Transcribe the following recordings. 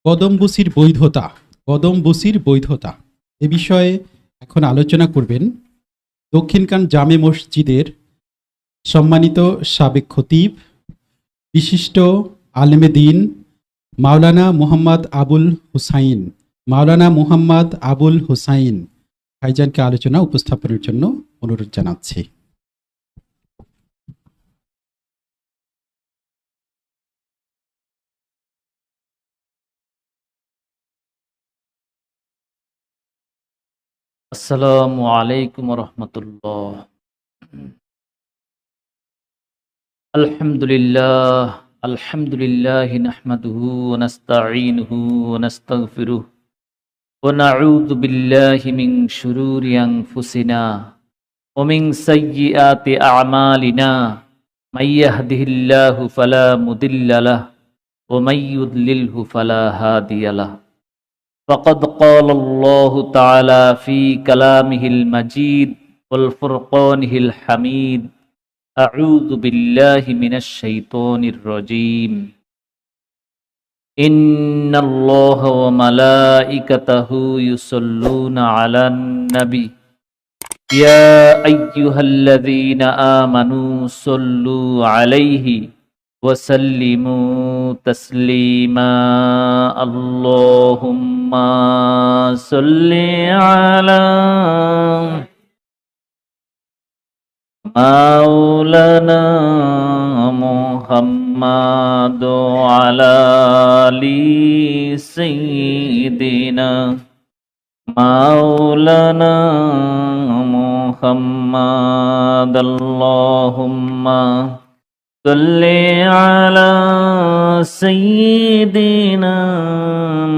কদমবুসির বৈধতা, কদমবুসির বৈধতা এ বিষয়ে এখন আলোচনা করবেন দক্ষিণকান জামে মসজিদের সম্মানিত সাবেক খতিব, বিশিষ্ট আলেমে দ্বীন মাওলানা মুহাম্মদ আবুল হুসাইন ভাইজানকে আলোচনা উপস্থাপনের জন্য অনুরোধ জানাচ্ছি। আসসালামু আলাইকুম রহমতুল্লাহ। আলহামদুলিল্লাহ নাহমাদুহু ওয়া নাস্তাঈনুহু ওয়া নাস্তাগফিরুহ ওয়া নাউযু বিল্লাহি মিন শুরুরি আনফুসিনা ওয়া মিন সাইয়্যিআতি আ'মালিনা মান ইয়াহদিহিল্লাহু ফালা মুদিল্লা লাহু ওয়া মান ইউদ্লিলহু ফালা হাদিয়া লাহু। فقد قال الله تعالى في كلامه المجيد والفرقانه الحميد أعوذ بالله من الشيطان الرجيم إن الله وملائكته يصلون على النبي يا أيها الذين آمنوا صلوا عليه وسلموا تسليما اللهم صل على مولانا محمد وعلى آل سيدنا مولانا محمد اللهم صل على سيدنا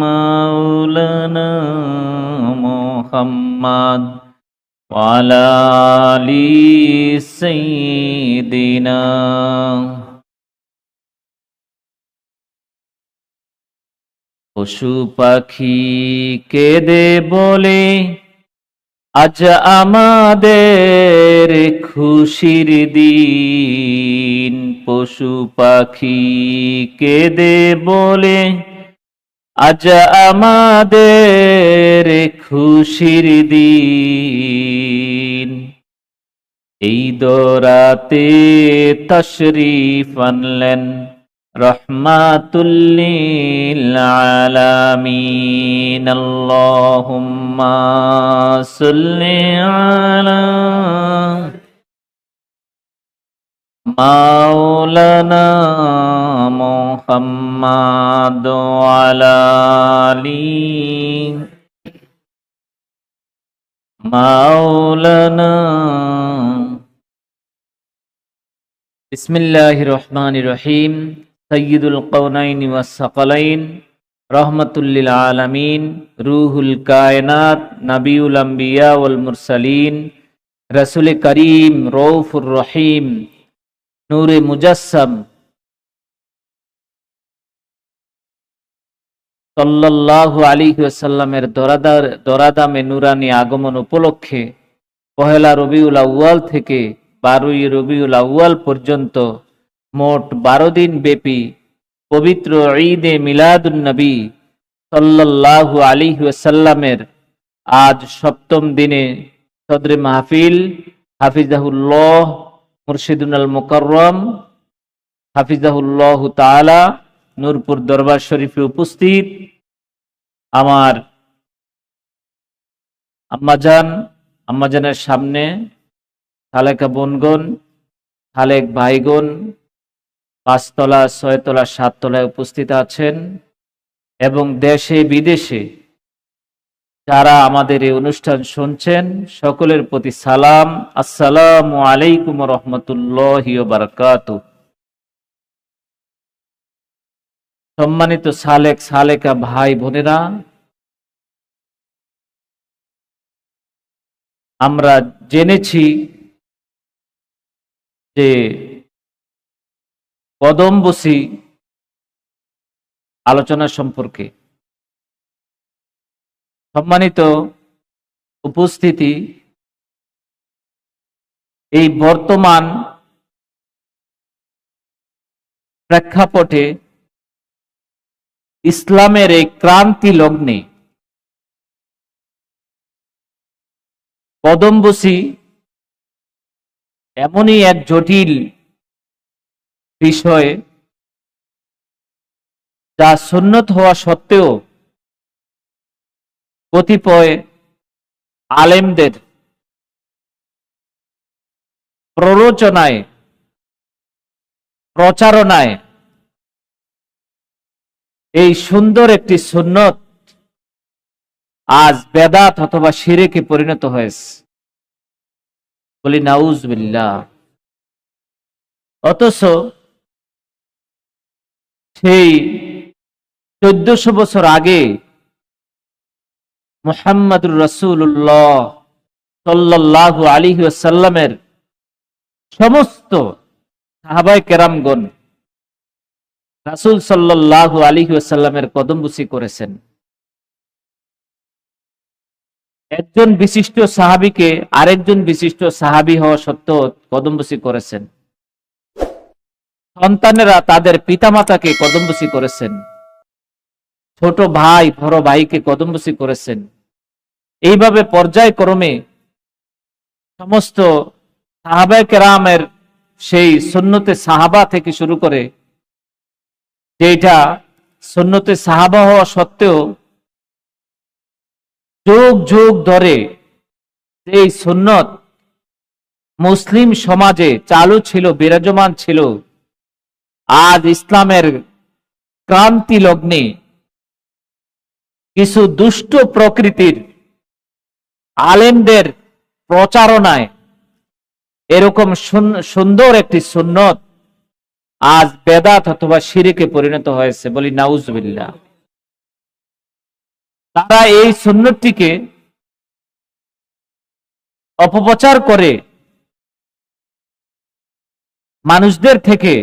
مولانا محمد وعلى آل سيدنا। পশু পাখি কেঁদে বলে আজ আমাদের খুশির দিন। পশু পাখি কেঁদে বলে আজ আমাদের খুশির দিন। এই দরাতে তশরিফ আনলেন রহমাতুল লিল আলামিন। আল্লাহুম্মা সাল্লি আলা মাওলানা মুহাম্মাদ ওয়া আলা আলি মাওলানা। বিসমিল্লাহির রহমানির রহিম। সাইয়্যিদুল কাওনাইন ওয়াস সাকালাইন রাহমাতুল লিল আলামিন রুহুল কায়নাত নবিউল আম্বিয়া ওয়াল মুরসালিন রাসূল করিম রউফুর রহিম নূরে মুজাসসাম সাল্লাল্লাহু আলাইহি ওয়াসাল্লামের দরাদামে নুরানি আগমন উপলক্ষে পহেলা রবিউল আউয়াল থেকে 12ই রবিউল আউয়াল পর্যন্ত মোট 12 দিন ব্যাপী পবিত্র ঈদে মিলাদুন নবী সাল্লাল্লাহু আলাইহি ওয়াসাল্লামের আজ 7ম দিনে সদরে মাহফিল হাফিজাহুল্লাহ মুর্শিদুল মুকাররম হাফিজাহুল্লাহ তাআলা নূরপুর দরবার শরীফে উপস্থিত আমার আম্মাজানের সামনে খালেকা বোনগণ, খালেক ভাইগণ 5 তলা 6 তলা 7 তলায় উপস্থিত আছেন এবং দেশে বিদেশে যারা আমাদের এই অনুষ্ঠান শুনছেন সকলের প্রতি সালাম। আসসালামু আলাইকুম ওয়া রাহমাতুল্লাহি ওয়া বারাকাতুহু। সম্মানিত সালেক সালেকা ভাই বোনেরা, আমরা জেনেছি যে কদমবুসি আলোচনা সম্পর্কে। সম্মানিত উপস্থিতি, এই বর্তমান প্রেক্ষাপটে ইসলামের এই ক্রান্তি লগ্নে কদমবুসি এমনই এক জটিল বিষয়, যা সুন্নত হওয়া সত্ত্বেও কতিপয় আলেমদের প্ররোচনায়, প্রচারণায় এই সুন্দর একটি সুন্নত আজ বেদাত অথবা শিরকে পরিণত হয়েছে। বলি নাউজুবিল্লাহ। অথচ সেই 1400 বছর আগে মুহাম্মদুর রাসূলুল্লাহ সাল্লাল্লাহু আলাইহি ওয়াসাল্লামের সমস্ত সাহাবায়ে কেরামগণ রাসূল সাল্লাল্লাহু আলাইহি ওয়াসাল্লামের কদমবুসি করেছেন। একজন বিশিষ্ট সাহাবীকে আরেকজন বিশিষ্ট সাহাবী হওয়া সত্ত্বেও কদমবুসি করেছেন। সন্তানেরা তাদের পিতামাতাকে কদমবুসি করেছেন। ছোট ভাই বড় ভাইকে কদমবুসি করেছেন। এইভাবে পর্যায়ক্রমে সমস্ত সাহাবায়ে কেরামের সেই সুন্নতে সাহাবা থেকে শুরু করে, যেটা সুন্নতে সাহাবা হওয়া সত্ত্বেও যুগ যুগ ধরে এই সুন্নত মুসলিম সমাজে চালু ছিল, বিরাজমান ছিল, আজ ইসলামের ক্রান্তি লগ্নে কিছু দুষ্ট প্রকৃতির আলেমদের প্রচারণায় এরকম সুন্দর একটি সুন্নত আজ বেদাত অথবা শিরকে পরিণত হয়েছে। বলি নাউজুবিল্লাহ। তারা এই সুন্নতটিকে অপপ্রচার করে মানুষদের থেকে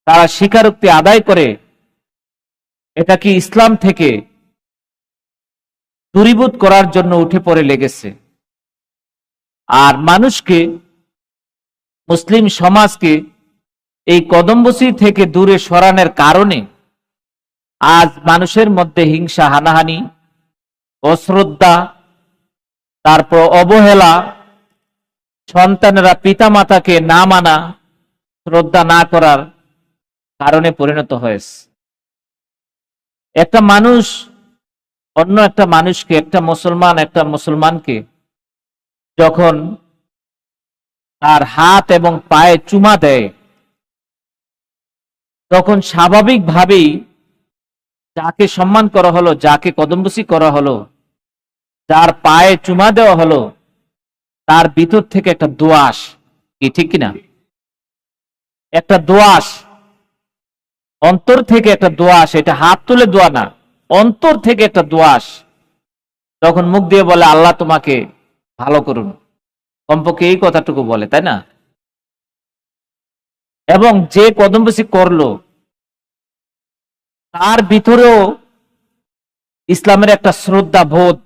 তারা স্বীকারোক্তি আদায় করে এটা কি ইসলাম থেকে দূরীভূত করার জন্য উঠে পড়ে লেগেছে। আর মানুষকে, মুসলিম সমাজকে এই কদমবুসি থেকে দূরে সরানোর কারণে আজ মানুষের মধ্যে হিংসা, হানাহানি, অশ্রদ্ধা, তারপর অবহেলা, সন্তানেরা পিতামাতাকে না মানা, শ্রদ্ধা না করার কারণে পরিণত হয়েছে। একটা মানুষ অন্য একটা মানুষকে, একটা মুসলমানকে যখন তার হাত এবং পায়ে চুমা দেয়, তখন স্বাভাবিকভাবেই যাকে সম্মান করা হলো, যাকে কদমবুসি করা হলো, যার পায়ে চুমা দেওয়া হলো, তার ভিতর থেকে একটা দোয়াস, কি ঠিক কিনা? একটা দোয়াস, অন্তর থেকে একটা দোয়াস, এটা হাত তুলে দোয়া না, অন্তর থেকে একটা দোয়াস তখন মুখ দিয়ে বলে আল্লাহ তোমাকে ভালো করুন, কমপক্ষে এই কথাটুকু বলে, তাই না? এবং যে কদমবুসি করলো তার ভিতরেও ইসলামের একটা শ্রদ্ধা বোধ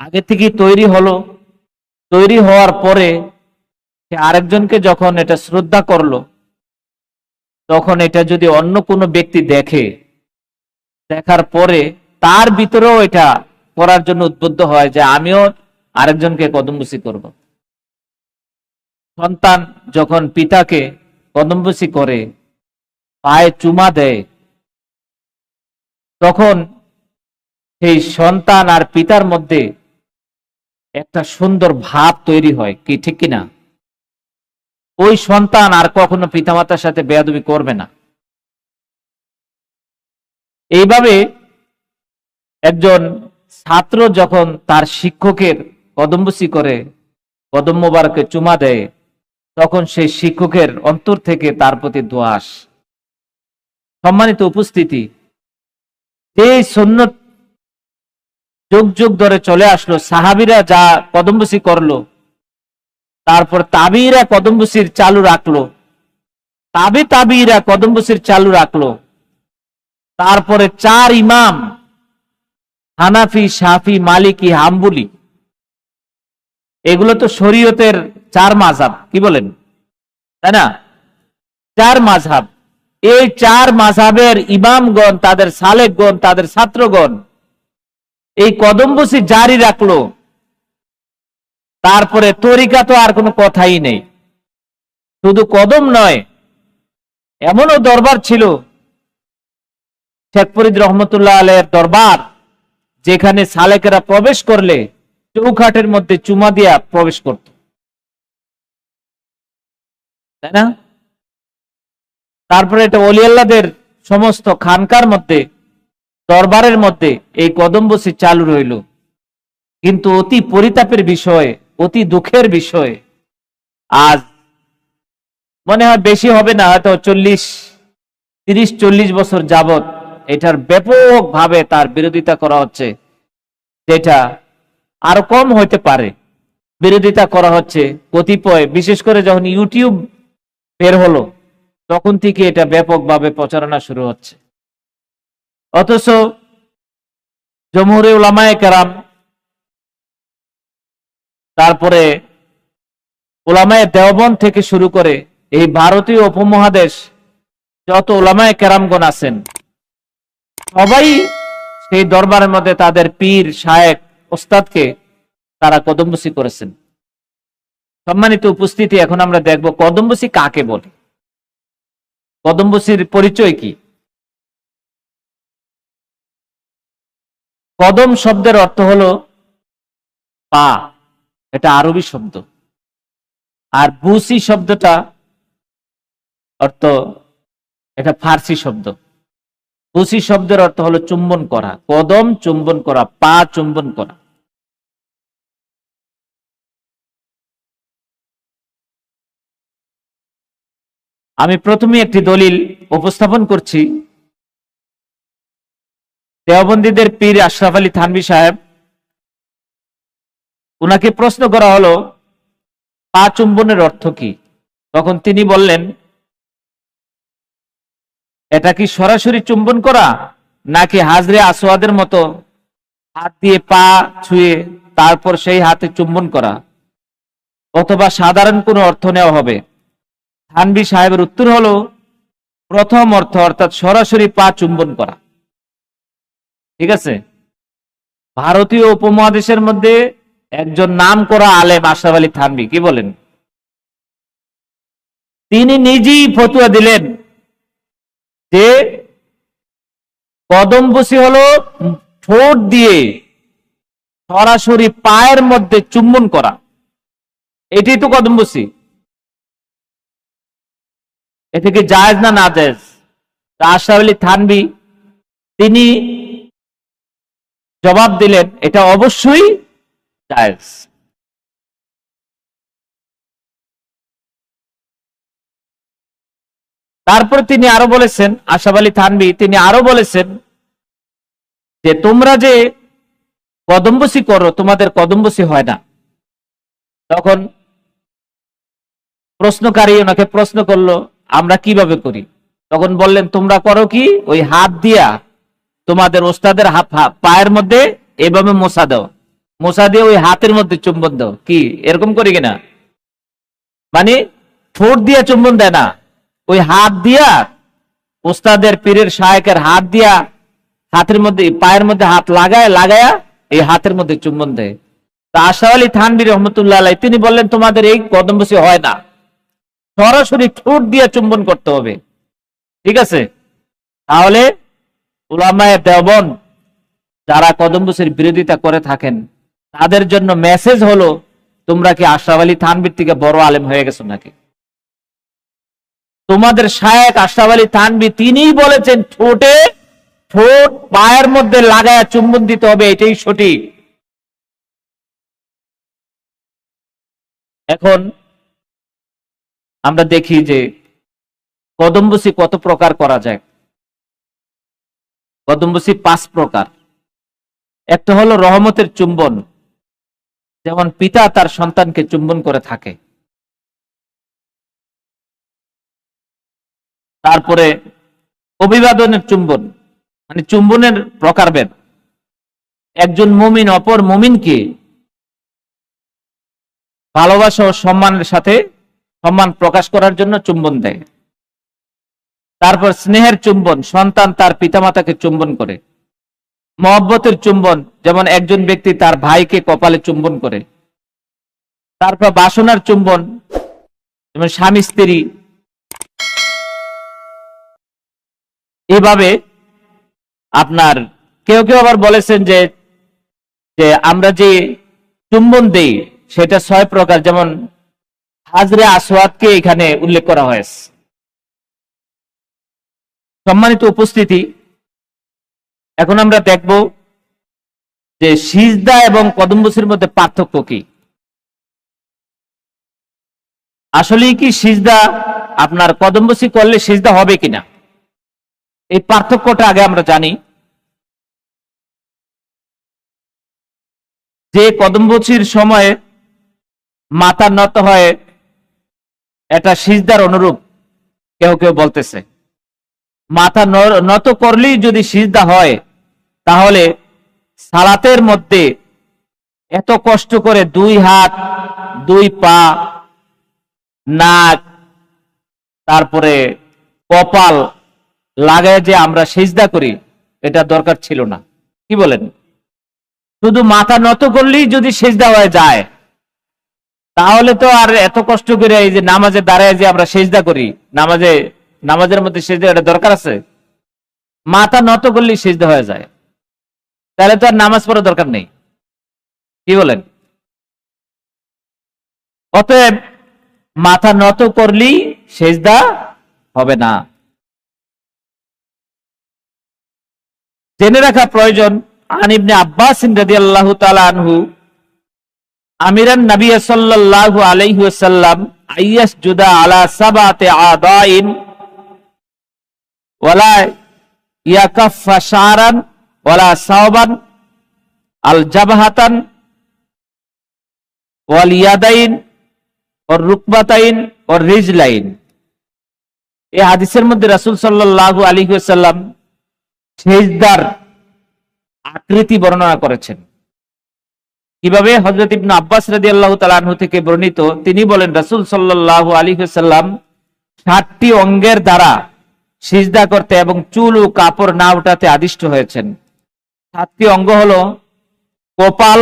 আগে থেকেই তৈরি হলো। তৈরি হওয়ার পরে সে আরেকজনকে যখন এটা শ্রদ্ধা করলো, তখন এটা যদি অন্য কোনো ব্যক্তি দেখে, দেখার পরে তার ভিতরেও এটা করার জন্য উদ্বুদ্ধ হয় যে আমিও আরেকজনকে কদমবুসি করব। সন্তান যখন পিতাকে কদমবুসি করে, পায়ে চুমা দেয়, তখন সেই সন্তান আর পিতার মধ্যে একটা সুন্দর ভাব তৈরি হয়, কি ঠিক কিনা? ওই সন্তান আর কখনো পিতামাতার সাথে বেয়াদবি করবে না। এইভাবে একজন ছাত্র যখন তার শিক্ষকের কদমবুসি করে, কদম মোবারকে চুমা দেয়, তখন সেই শিক্ষকের অন্তর থেকে তার প্রতি দোয়াস। সম্মানিত উপস্থিতি, এই সুন্নত যুগ যুগ ধরে চলে আসলো। সাহাবীরা যা কদমবুসি করলো, তারপর তাবিরা কদমবুসির চালু রাখলো, তাবিরা কদমবুসির চালু রাখলো। তারপরে 4 ইমাম, হানাফি, শাফি, মালিকি, হাম্বলি, এগুলো তো শরীয়তের 4 মাযহাব, কি বলেন, তাই না? 4 মাযহাব। এই চার মাযহাবের ইমামগণ, তাদের সালেকগণ, তাদের ছাত্রগণ এই কদমবুসি জারি রাখলো। তারপরে তরিকা তো আর কোনো কথাই নেই। শুধু কদম নয়, এমনও দরবার ছিল শেখ ফরিদ রহমতুল্লাহ আলাইহির দরবার, যেখানে সালেকেরা প্রবেশ করলে চৌখাটের মধ্যে চুমা দিয়া প্রবেশ করত, তাই না? তারপরে এটা ওলি আল্লাহদের সমস্ত খানকার মধ্যে, দরবারের মধ্যে এই কদমবুসি চালু রইল। কিন্তু অতি পরিতাপের বিষয়, অতি দুঃখের বিষয়, আজ মনে হয় বেশি হবে না, হয়তো 30-40 বছর যাবত এটার ব্যাপকভাবে তার বিরোধিতা করা হচ্ছে। যেটা আরো কম হইতে পারে, বিরোধিতা করা হচ্ছে কতিপয়, বিশেষ করে যখন ইউটিউব বের হলো তখন থেকে এটা ব্যাপকভাবে প্রচারণা শুরু হচ্ছে। অথচ জমহুরে উলামায়ে কেরাম, তারপরে উলামায়ে দেওবন্দ থেকে শুরু করে এই ভারতীয় উপমহাদেশ যত উলামায়ে কেরামগণ আছেন, সবাই সেই দরবারের মধ্যে তাদের পীর, শায়েখ, ওস্তাদকে তারা কদমবুসি করেছেন। সম্মানিত উপস্থিতি, এখন আমরা দেখব কদমবুসি কাকে বলে, কদমবুসির পরিচয় কি। কদম শব্দের অর্থ হলো পা, এটা আরবি শব্দ। আর বুসি শব্দটা অর্থ, এটা ফার্সি শব্দ। বুসি শব্দের অর্থ হলো চুম্বন করা, কদম চুম্বন করা, পা চুম্বন করা। আমি প্রথমে একটি দলিল উপস্থাপন করছি। দেওবন্দীদের পীর আশরাফ আলী থানভী সাহেব, উনাকে প্রশ্ন করা হলো পা চুম্বনের অর্থ কি। তখন তিনি বললেন, এটা কি সরাসরি চুম্বন করা, নাকি হাজরে আসওয়াদের মতো হাত দিয়ে পা ছুঁয়ে তারপর সেই হাতে চুম্বন করা, অথবা সাধারণ কোনো অর্থ নেওয়া হবে? থানভী সাহেবের উত্তর হলো প্রথম অর্থ, অর্থাৎ সরাসরি পা চুম্বন করা। ঠিক আছে? ভারতীয় উপমহাদেশের মধ্যে একজন নাম করা আলেম আশরাফ আলী থানভী, কি বলেন, তিনি নিজেই ফতোয়া দিলেন যে কদমবুসি হলো ঠোঁট দিয়ে সরাসরি পায়ের মধ্যে চুম্বন করা, এটাই তো কদমবুসি। এটা কি জায়েজ না না জায়েজ? আশরাফ আলী থানভী তিনি জবাব দিলেন, এটা অবশ্যই জায়েজ। তারপর তিনি আরো বলেছেন, আশরাফ আলী থানভী তিনি আরো বলেছেন যে তোমরা যে কদমবুসি করো, তোমাদের কদমবুসি হয় না। তখন প্রশ্নকারী ওনাকে প্রশ্ন করলো, আমরা কিভাবে করি? তখন বললেন, তোমরা করো কি, ওই হাত দিয়া তোমাদের ওস্তাদের পায়ের মধ্যে এভাবে মোছা দাও, মোছা দিয়ে ওই হাতের মধ্যে চুম্বন দাও। কি এরকম করি কিনা? মানে ঠোঁট দিয়া চুম্বন দেয় না, ওই হাত দিয়া, ওস্তাদের পীরের শায়েকের হাত দিয়া হাতের মধ্যে, পায়ের মধ্যে হাত লাগায়া এই হাতের মধ্যে চুম্বন দেয়। তা আশরাফ আলী থানভী রহমতুল্লাহ আলাইহি তিনি বললেন, তোমাদের এই কদমবুসি হয় না, সরাসরি ঠোঁট দিয়ে চুম্বন করতে হবে। ঠিক আছে? তাহলে উলামায়ে দেওবন্দ যারা কদমবুসির বিরোধিতা করে থাকেন, তাদের জন্য মেসেজ হলো, তোমরা কি আশরাফ আলী থানভীর থেকে বড় আলেম হয়ে গেছো নাকি? তোমাদের শায়েখ আশরাফ আলী থানভী তিনিই বলেছেন ঠোঁট পায়ের মধ্যে লাগায়া চুম্বন দিতে হবে, এটাই সঠিক। এখন আমরা দেখি যে কদমবুসি কত প্রকার করা যায়। কদমবুসি 5 প্রকার। একটা হলো রহমতের চুম্বন, যেমন পিতা তার সন্তানকে চুম্বন করে থাকে। তারপরে অভিবাদনের চুম্বন, মানে চুম্বনের প্রকারভেদ। একজন মুমিন অপর মুমিনকে ভালোবাসা ও সম্মানের সাথে সম্মান প্রকাশ করার জন্য চুম্বন দেয়। তারপর স্নেহের চুম্বন, সন্তান তার পিতামাতাকে চুম্বন করে। মহব্বতের চুম্বন, যেমন একজন ব্যক্তি তার ভাইকে কপালে চুম্বন করে। তারপর বাসনার চুম্বন, যেমন স্বামী স্ত্রী। এভাবে আপনার কেউ কেউ আবার বলেছেন যে যে আমরা যে চুম্বন দেই সেটা 6 প্রকার, যেমন হাজরে আসওয়াদকে এখানে উল্লেখ করা হয়েছে। সম্মানিত উপস্থিতি, এখন আমরা দেখব যে সিজদা এবং কদমবুসির মধ্যে পার্থক্য কি। আসলেই কি সিজদা আপনার কদমবুসি করলে সিজদা হবে কিনা, এই পার্থক্যটা আগে আমরা জানি। যে কদমবুসির সময়ে মাথা নত হয়, এটা সিজদার অনুরূপ কেউ কেউ বলতেছে। মাথা নত করলেই যদি সিজদা হয়, তাহলে সালাতের মধ্যে এত কষ্ট করে 2 হাত 2 পা নাক তারপরে কপাল লাগায় যে আমরা সিজদা করি, এটা দরকার ছিল না। কি বলেন? শুধু মাথা নত করলেই যদি সিজদা হয়ে যায়, তাহলে তো আর এত কষ্ট করে এই যে নামাজে দাঁড়ায় যে আমরা সিজদা করি, নামাজের মধ্যে সিজদা, এটা দরকার আছে? মাথা নত করলেই সিজদা হয়ে যায়, তাহলে তো আর নামাজ পড়ার দরকার নেই। কি বলেন? অতএব মাথা নত করলেই সিজদা হবে না। জেনে রাখা প্রয়োজন, আন ইবনে আব্বাস রাদিয়াল্লাহু তাআলা আনহু আমিরান নবী সাল্লাল্লাহু আলাইহি ওয়াসাল্লাম আইয়াসজুদা আলা সাবাতি আদাইন ওয়ালা ইয়াকাফা শারান ওয়ালা সাওবান আল জাবহাতান ওয়াল ইয়াদাইন ওয়ার রুকবাতাইন ওয়ার রিজলাইন। এই হাদিসের মধ্যে রাসূল সাল্লাল্লাহু আলাইহি ওয়াসাল্লাম সিজদার আকৃতি বর্ণনা করেছেন। কিভাবে? হযরত ইবনে আব্বাস রাদিয়াল্লাহু তাআলা আনহু থেকে বর্ণিত, তিনি বলেন রাসূল সাল্লাল্লাহু আলাইহি ওয়াসাল্লাম 7টি অঙ্গের দ্বারা সিজদা করতে এবং চুল ও কাপড় না উঠাতে আদিষ্ট হয়েছেন। 7টি অঙ্গ হলো কপাল,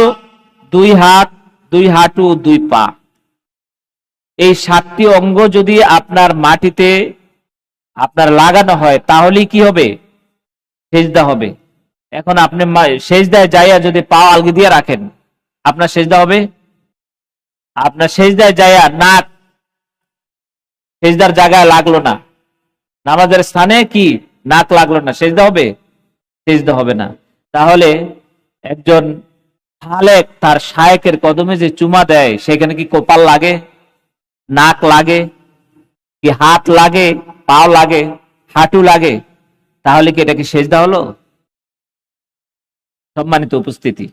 2 হাত, 2 হাঁটু, 2 পা। এই 7টি অঙ্গ যদি আপনার মাটিতে আপনার লাগানো হয়, তাহলেই কি হবে? সিজদা হবে। এখন আপনি সিজদায় যাইয়া যদি পা আলগি দিয়ে রাখেন, আপনার সিজদা হবে? আপনার সিজদায় যাইয়া নাক সিজদার জায়গায় লাগলো না, নামাজের স্থানে কি নাক লাগলো না, সিজদা হবে? সিজদা হবে না। তাহলে একজন হালেক তার শায়েকের কদমে যে চুমা দেয়, সেখানে কি কপাল লাগে, নাক লাগে, কি হাত লাগে, পাও লাগে, হাঁটু লাগে? তাহলে কি এটা কি সিজদা হলো? সম্মানিত উপস্থিতি,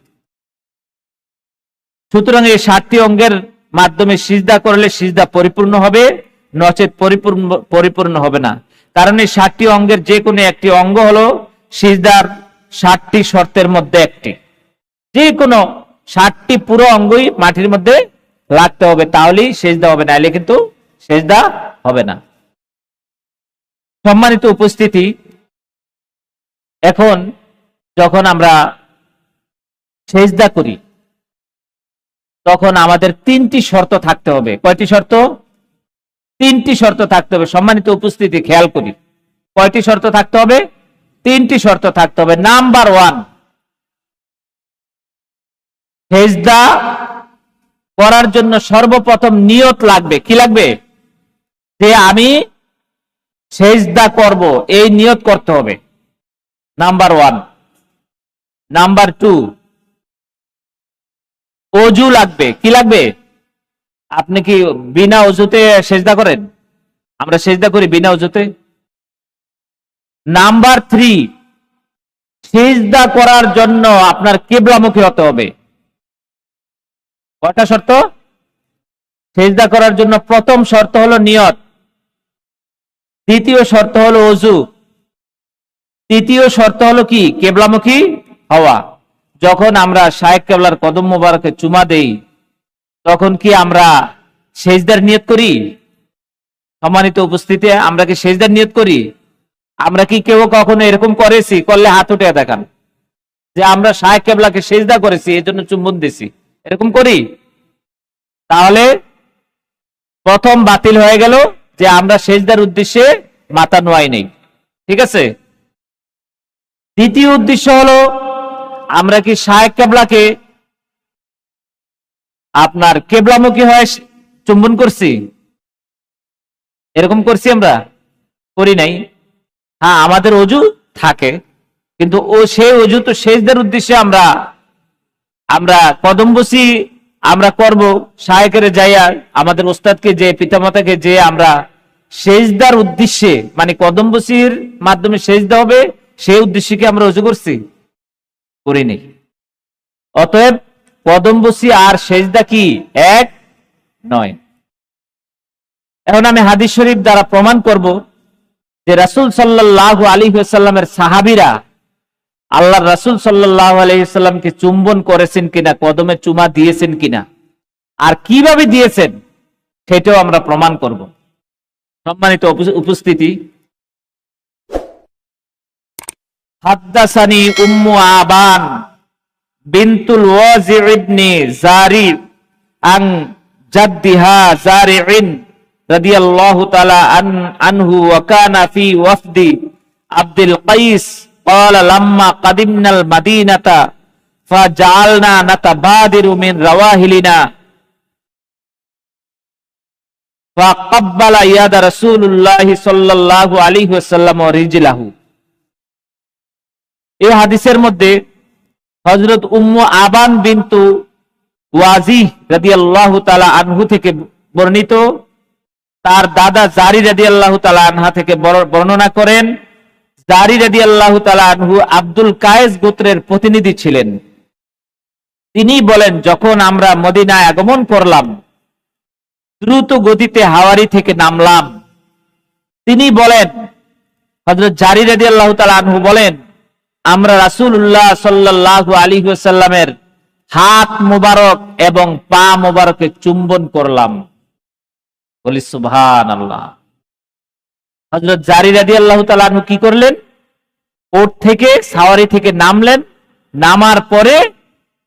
সুতরাং এই 7টি অঙ্গের মাধ্যমে সিজদা করলে সিজদা পরিপূর্ণ হবে, নচেত পরিপূর্ণ হবে না। কারণ এই 7টি অঙ্গের যে কোনো একটি অঙ্গ হলো সিজদার 7টি শর্তের মধ্যে একটি। যে কোনো 7টি পুরো অঙ্গই মাটির মধ্যে লাগতে হবে, তাহলেই সিজদা হবে, না এলে কিন্তু সিজদা হবে না। সম্মানিত উপস্থিতি, এখন যখন আমরা সিজদা করি, তখন আমাদের 3টি শর্ত থাকতে হবে। কয়টি শর্ত? 3টি শর্ত থাকতে হবে। সম্মানিত উপস্থিতি, খেয়াল করি, কয়টি শর্ত থাকতে হবে? 3টি শর্ত থাকতে হবে। নাম্বার 1, সিজদা করার জন্য সর্বপ্রথম নিয়ত লাগবে। কি লাগবে? যে আমি সিজদা করব, এই নিয়ত করতে হবে। নাম্বার 1। নাম্বার 2, ওযু লাগবে। কি লাগবে? আপনি কি বিনা ওযুতে সিজদা করেন? আমরা সিজদা করি বিনা ওযুতে। নাম্বার 3, সিজদা করার জন্য আপনার কিবলামুখী হতে হবে। কয়টা শর্ত? সিজদা করার জন্য প্রথম শর্ত হলো নিয়ত, দ্বিতীয় শর্ত হলো ওযু, তৃতীয় শর্ত হলো কি? কিবলামুখী হওয়া। যখন আমরা শায়েখ কেবলার কদম মোবারকে চুমা দেই, তখন কি আমরা সিজদার নিয়ত করি? সম্মানিত উপস্থিতি, আমরা কি সিজদার নিয়ত করি? আমরা কি কেউ কখনো এরকম করেছি? করলে হাত উঠে দেখান যে আমরা শায়েখ কেবলাকে সেজদা করেছি, এই জন্য চুম্বন দিছি, এরকম করি? তাহলে প্রথম বাতিল হয়ে গেল যে আমরা সেজদার উদ্দেশ্যে মাথা নোয়াই নেই। ঠিক আছে। দ্বিতীয় উদ্দেশ্য হলো, আমরা কি শায়েখ কেবলাকে আপনার কেবলামুখী হয়ে চুম্বন করছি? এরকম করছি? আমরা করি নাই। হ্যাঁ, আমাদের অজু থাকে, কিন্তু সেই অজু তো সেজদার উদ্দেশ্যে আমরা আমরা কদমবসি আমরা করব শায়েকের যাইয়া, আমাদের ওস্তাদকে যে, পিতামাতাকে যে আমরা সেজদার উদ্দেশ্যে, মানে কদমবসির মাধ্যমে সেজদা হবে, সেই উদ্দেশ্যে কি আমরা অজু করছি? করিনি। অতএব কদমবসি আর সেজদা কি এক নয়। এখন আমি হাদিস শরীফ দ্বারা প্রমাণ করব যে রাসূল সাল্লাল্লাহু আলাইহি ওয়াসাল্লামের সাহাবীরা আল্লাহর রাসূল সাল্লাল্লাহু আলাইহি ওয়াসাল্লামকে চুম্বন করেছেন কিনা, কদমে চুমা দিয়েছেন কিনা, আর কিভাবে দিয়েছেন সেটাও আমরা প্রমাণ করব। সম্মানিত উপস্থিতি, হাদ্দাসানি উম্মু আবান বিনতুল ওয়াজি' ইবনে জারি আন জাদ্দিহা জারি'in রাদিয়াল্লাহু তাআলা আনহু ওয়া কানা ফি ওয়াফদি আব্দুল কাইস ক্বালা লাম্মা কাদিমনাল মাদিনাতা ফাজআলনা নাতাবাদিরু মিন রাওয়াহিলিনা ফাকাব্বালা ইয়াদা রাসূলুল্লাহ সাল্লাল্লাহু আলাইহি ওয়াসাল্লাম ওয়া রিজলাহু। এই হাদিসের মধ্যে হযরত উম্মু আবান বিনতু ওয়াজি রাদিয়াল্লাহু তাআলা আনহু থেকে বর্ণিত, তার দাদা জারি রাদিয়াল্লাহু তাআলা আনহা থেকে বর্ণনা করেন। জারি রাদিয়াল্লাহু তাআলা আনহু আব্দুল কায়েস গোত্রের প্রতিনিধি ছিলেন। তিনি বলেন, যখন আমরা মদিনায় আগমন করলাম, দ্রুত গতিতে হাওয়ারি থেকে নামলাম। তিনি বলেন, হযরত জারি রাদিয়াল্লাহু তাআলা আনহু বলেন, আমরা রাসূলুল্লাহ সাল্লাল্লাহু আলাইহি ওয়াসাল্লামের হাত মোবারক এবং পা মোবারকে চুম্বন করলাম। বলি সুবহানাল্লাহ। হযরত জারি রাদিয়াল্লাহু তাআলা আনহু কি করলেন? ওট থেকে, সাওয়ারি থেকে নামলেন। নামার পরে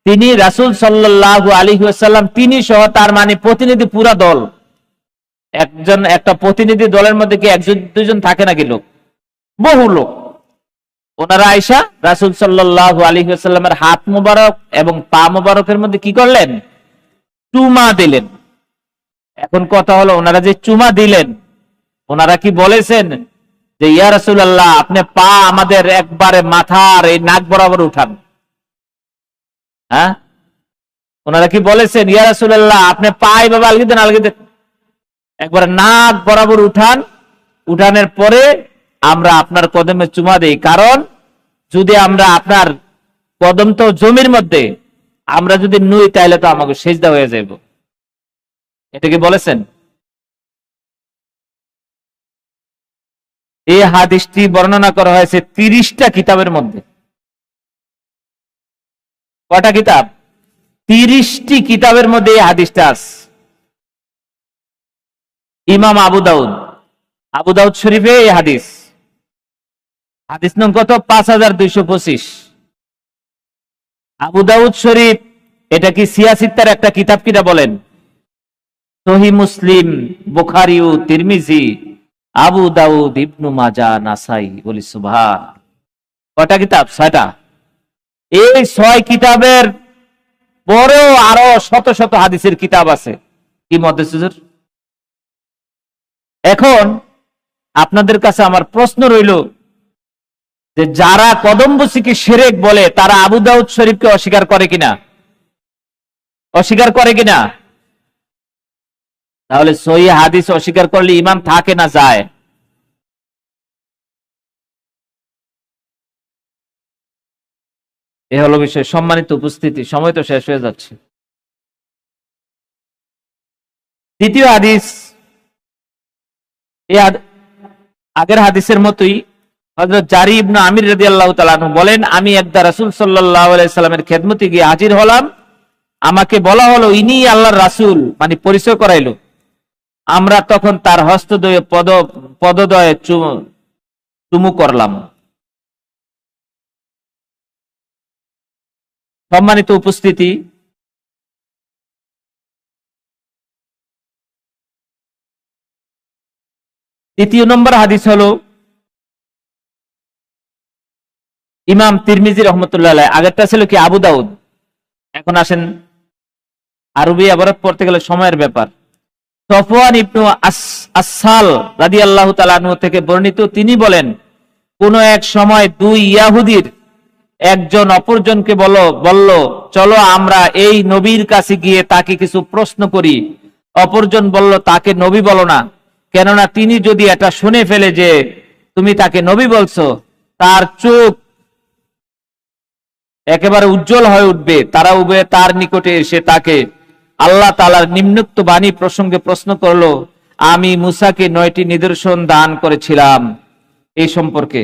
তিনি রাসূল সাল্লাল্লাহু আলাইহি ওয়াসাল্লাম, তিনি সহ, তার মানে প্রতিনিধি পুরা দল, একটা প্রতিনিধি দলের মধ্যে কি একজন দুজন থাকে নাকি লোক? বহু লোক। ওনারা আয়েশা রাসূল সাল্লাল্লাহু আলাইহি ওয়াসাল্লামের হাত মোবারক এবং পা মোবারকের মধ্যে কি করলেন? চুমা দিলেন। এখন কথা হলো, ওনারা যে চুমা দিলেন, ওনারা কি বলেছেন যে ইয়া রাসূলুল্লাহ, আপনি পা আমাদের একবারে মাথার এই নাক বরাবর উঠান? হ্যাঁ, ওনারা কি বলেছেন ইয়া রাসূলুল্লাহ, আপনি পা এইভাবে আলগি দেন, একবারে নাক বরাবর উঠান, উঠানোর পরে আমরা আপনার কদমে চুমা দেই? কারণ যদি আমরা আপনার কদম তো জমির মধ্যে, আমরা যদি নুই তাহলে তো আমাকে সেজদা হয়ে যাইব। এটা কি বলেছেন? এই হাদিসটি বর্ণনা করা হয়েছে 30টা কিতাবের মধ্যে। কয়টা কিতাব? 30টি কিতাবের মধ্যে এই হাদিসটা আছে। ইমাম আবু দাউদ শরীফে এই হাদিস, হাদিস নং কত? 5225। আবু দাউদ শরীফ, এটা কি সিয়াসিত্তার একটা কিতাব কিনা বলেন? সহিহ মুসলিম, বুখারী, তিরমিজি, আবু দাউদ, ইবনু মাজাহ, নাসাই। বলি সুবহান। কয়টা কিতাব? 6টা। এই 6 কিতাবের পরেও আরো শত শত হাদিসের কিতাব আছে। কি মধ্যে হুজুর? এখন আপনাদের কাছে আমার প্রশ্ন রইল যে যারা কদমবসিকে শিরক বলে, তারা আবু দাউদ শরীফকে অস্বীকার করে কিনা? অস্বীকার করে কিনা? তাহলে সহিহ হাদিস অস্বীকার করলে ঈমান থাকে না যায়? এ হলো বিষয়। সম্মানিত উপস্থিতি, সময় তো শেষ হয়ে যাচ্ছে। দ্বিতীয় হাদিস, এই আগের হাদিসের মতোই হযরত জারি ইবনে আমির রাদিয়াল্লাহু তাআলা আনহু বলেন, আমি একদা রাসূল সাল্লাল্লাহু আলাইহি সাল্লামের খেদমতে গিয়ে হাজির হলাম। আমাকে বলা হলো ইনি আল্লাহর রাসূল, মানে পরিচয় করাইলো। আমরা তখন তার হস্তদ্বয়ে পদদ্বয়ে চুমু করলাম। সম্মানিত উপস্থিতি, তৃতীয় নম্বর হাদিস হলো ইমাম তিরমিজি রহমতুল্লাহ আলাইহি, আগেরটা ছিল কি আবু দাউদ, এখন আসেন আরবি আবারত পড়তে গেলে সময়ের ব্যাপার। সফওয়ান ইবনু আসাল রাদিয়াল্লাহু তাআলা আনহু থেকে বর্ণিত, তিনি বলেন, কোন এক সময় দুই ইয়াহুদীর একজন অপরজনকে বলল, চলো আমরা এই নবীর কাছে গিয়ে তাকে কিছু প্রশ্ন করি। অপরজন বলল, তাকে নবী বলো না, কেননা তিনি যদি এটা শুনে ফেলে যে তুমি তাকে নবী বলছো, তার চোখ একেবারে উজ্জ্বল হয়ে উঠবে। তারা উভয়ে তার নিকটে এসে তাকে আল্লাহ তাআলার নিম্নোক্ত বাণী প্রসঙ্গে প্রশ্ন করলো, আমি মুসাকে 9টি নিদর্শন দান করেছিলাম, এই সম্পর্কে।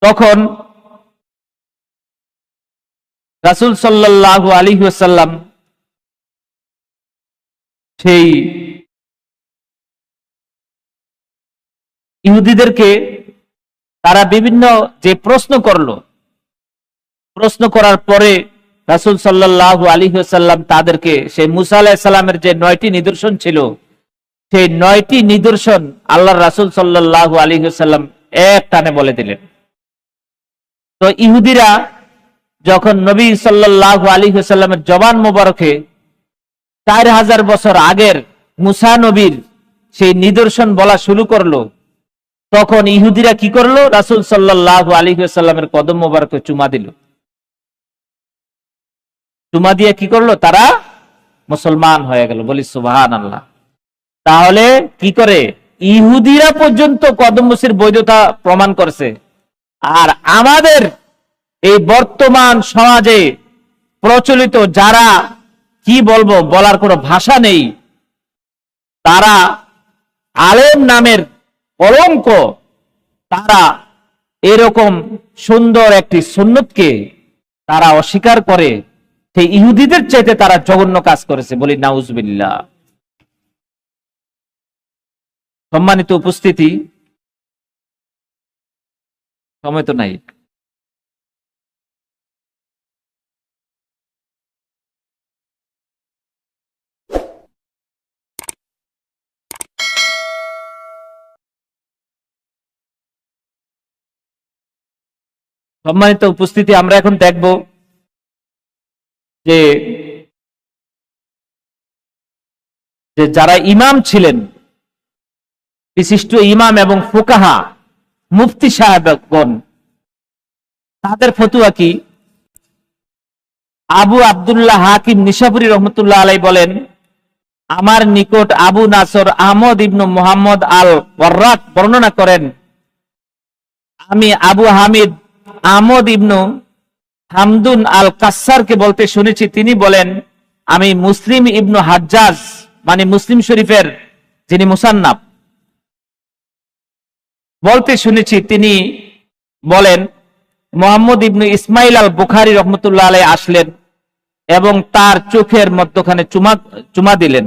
তখন রাসূল সাল্লাল্লাহু আলাইহি ওয়াসাল্লাম সেই ইহুদিদেরকে তারা বিভিন্ন যে প্রশ্ন করলো, প্রশ্ন করার পরে রাসূল সাল্লাল্লাহু আলাইহি ওয়াসাল্লাম তাদেরকে সেই মুসা আলাইহিস সালামের যে 9টি নিদর্শন ছিল, সেই 9টি নিদর্শন আল্লাহর রাসূল সাল্লাল্লাহু আলাইহি ওয়াসাল্লাম এক টানে বলে দিলেন। তো ইহুদিরা যখন নবী সাল্লাল্লাহু আলাইহি ওয়াসাল্লামের জবান মোবারকে 4000 বছর আগের মুসা নবীর সেই নিদর্শন বলা শুরু করলো, তখন ইহুদিরা কি করলো, রাসূল সাল্লাল্লাহু আলাইহি ওয়াসাল্লামের কদম মোবারকে চুমা দিল। চুমা দিয়ে কি করলো, তারা মুসলমান হয়ে গেল। বলি সুবহানাল্লাহ। তাহলে কি করে ইহুদিরা পর্যন্ত কদম বসির বৈধতা প্রমাণ করছে, আর আমাদের এই বর্তমান সমাজে প্রচলিত যারা কি বলবো, বলার কোনো ভাষা নেই, তারা আলেম নামের কলঙ্ক, তারা এরকম সুন্দর একটি সুন্নতকে তারা অস্বীকার করে, সেই ইহুদিদের চাইতে তারা জঘন্য কাজ করেছে। বলি নাউজুবিল্লাহ। সম্মানিত উপস্থিতি, সময় তো নাই। সম্মানিত উপস্থিতি, আমরা এখন দেখব যে যারা ইমাম ছিলেন, বিশিষ্ট ইমাম এবং ফুকাহা, মুফতি সাহেবগণ, তাদের ফতোয়া কি। আবু আব্দুল্লাহ হাকিম নিশাপুরী রহমতুল্লাহ আলাইহি বলেন, আমার নিকট আবু নাসর আহমদ ইবনু মুহাম্মদ আল ওয়াররাক বর্ণনা করেন, আমি আবু হামিদ আহমদ ইবনু হামদুন আল কাসারকে বলতে শুনেছি, তিনি বলেন, আমি মুসলিম ইবনু হাজ্জাজ, মানে মুসলিম শরীফের যিনি মুসান্নাফ, বলতে শুনেছি, তিনি বলেন, মোহাম্মদ ইবনু ইসমাইল আল বুখারী রহমতুল্লাহ আলাইহি আসলেন এবং তার চোখের মধ্যখানে চুমা দিলেন।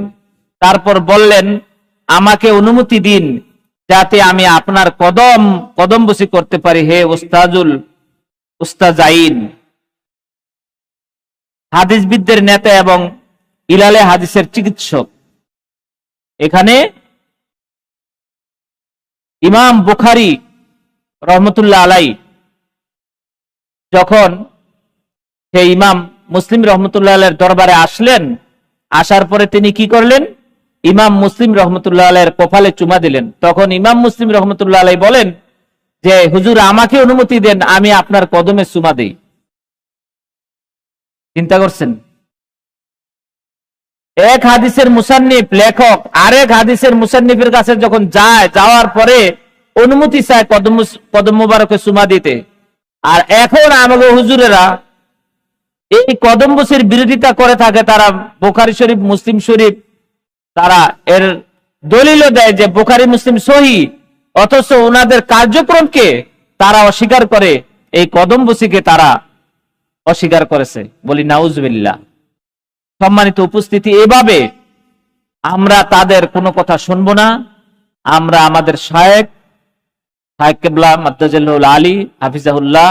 তারপর বললেন, আমাকে অনুমতি দিন যাতে আমি আপনার কদম বসি করতে পারি, হে উস্তাজাইন। হাদিসবিদদের নেতা এবং ইলালে হাদিসের চিকিৎসক। এখানে ইমাম বুখারী রহমতুল্লাহ আলাইহি যখন সেই ইমাম মুসলিম রহমতুল্লাহ আলাইহির দরবারে আসলেন, আসার পরে তিনি কি করলেন, ইমাম মুসলিম রহমতুল্লাহ আলাইহির কপালে চুমা দিলেন। তখন ইমাম মুসলিম রহমতুল্লাহ আলাইহি বলেন যে, হুজুর আমাকে অনুমতি দেন, আমি আপনার কদমে চুমা দেই। চিন্তা করছেন, এক হাদিসের মুসান্নিফ লেখক আরেক হাদিসের মুসান্নিফের কাছে যখন যাওয়ার পরে অনুমতি চায় কদম মুবারকে চুমা দিতে, আর এখন আমাদের হুজুরেরা এই কদম বসির বিরোধিতা করে থাকে। তারা বুখারী শরীফ, মুসলিম শরীফ, তারা এর দলিলও দেয় যে বুখারী মুসলিম সহিহ, অথচ ওনাদের কার্যক্রমকে তারা অস্বীকার করে, এই কদম বসিকে তারা অস্বীকার করেছে। বলি নাউজুবিল্লাহ। সম্মানিত উপস্থিতি, এভাবে আমরা তাদের কোনো কথা শুনবো না। আমরা আমাদের শায়েখ কেবলা মাদ্দাজাল্লাহুল আলী হাফিজাহুল্লাহ,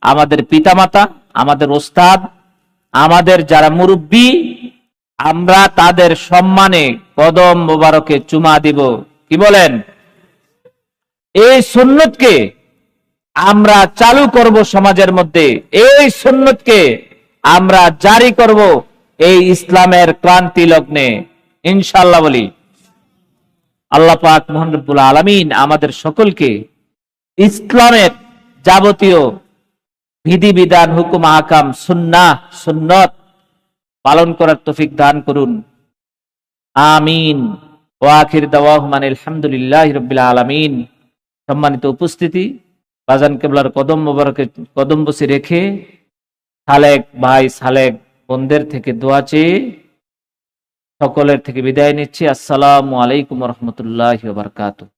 আমাদের পিতামাতা, আমাদের ওস্তাদ, আমাদের যারা মুরব্বী, আমরা তাদের সম্মানে কদম মোবারকে চুমা দিব। কি বলেন? এই সুন্নতকে আমরা চালু করব সমাজের মধ্যে, এই সুন্নতকে আমরা জারি করব এই ইসলামের ক্রান্তি লগ্নে ইনশাআল্লাহ বলি। আল্লাহ পাক মহান রব্বুল আলামিন আমাদের সকলকে ইসলামের যাবতীয় বিধিবিধান, হুকুম, আহকাম, সুন্নাহ, সুন্নত পালন করার তৌফিক দান করুন। আমিন। ওয়া আখির দাওয়াহুম আলহামদুলিল্লাহি রাব্বিল আলামিন। সম্মানিত উপস্থিতি, বাজান কেবলার কদম মোবারকে কদম বসে রেখে সালেক ভাই, সালেক বোনদের থেকে দোয়া চেয়ে সকলের থেকে বিদায় নিচ্ছি। আসসালামু আলাইকুম ওয়া রাহমাতুল্লাহি ওয়া বারাকাতুহু।